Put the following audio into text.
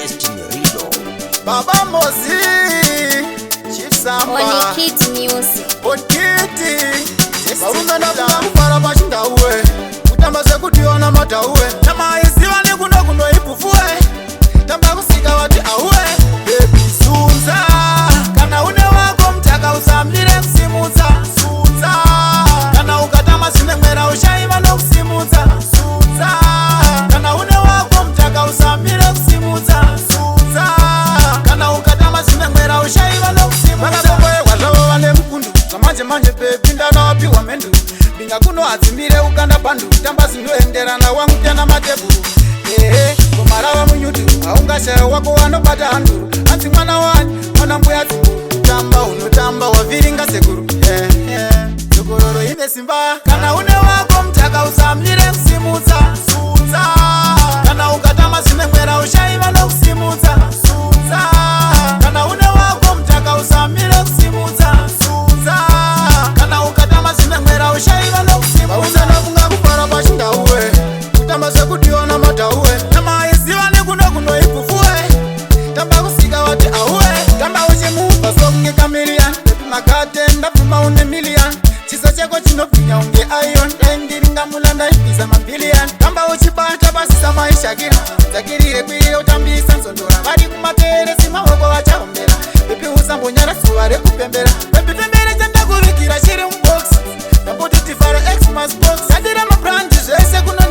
Destiny Rido, Baba Mozi, Chief Samba, Only Kids Music. Onkiti, Barume na kufara bashinda uwe, Utambase kutiona mata uwe, Nama isiwa ni kuno ipufuwe, Tamba kusika wati awe, Baby Sunza, Kana une wako mtaka usamlire kusimuza, Sunza, Kana ukatama sine mwera ushaima no kusimuza, Sunza, Kana une wako mtaka usamlire kusimuza, Sunza, Kana ukatama sine mwera ushaima no kusimuza. Makasoboye walawo wale mkundu, Kamanje manje baby ndana wapi wa mendu, Binga kuno azimire ukanda bandu, Tamba sindoendera na wangu tena mateburu. Kumarawa munyudu, Aunga shewa wako wanopata handuru, Anzi mwana wani, mwana mbuya zikuru, Tamba unotamba waviringa sekuru. Sokororo ime simba, Kana une wako mtaka usamlire kusimuza, Sunza, Kana ukatama sine mwera ushaima no kusimuza, Sunza, Kana une wako mtaka usamlire kusimuza, Sunza, Kana ukatama sine mwera ushaima no kusimuza. Bauza na kunga kupara bashinda uwe, Utamba se kutiona mata uwe, Nama isiwa ni kuno ipufuwe, Tamba kusika wati awe, Tamba uchimu baso kunge kamilian, Pepi makate ndafuma une milian, Chiso cheko chinofinya unge iron, Endiringa mulanda ipisa mabilian, Tamba uchipata basisa maisha gira, Zakirire kwire utambisa nsondora, Bari kumatere sima wako wachaombera, Pepi usambo nyara suware kupembera, Pepi pembere chanda kuvikira shiri mbox, Nambuti tifaro Xmas box, Sadira mabranches ese kuno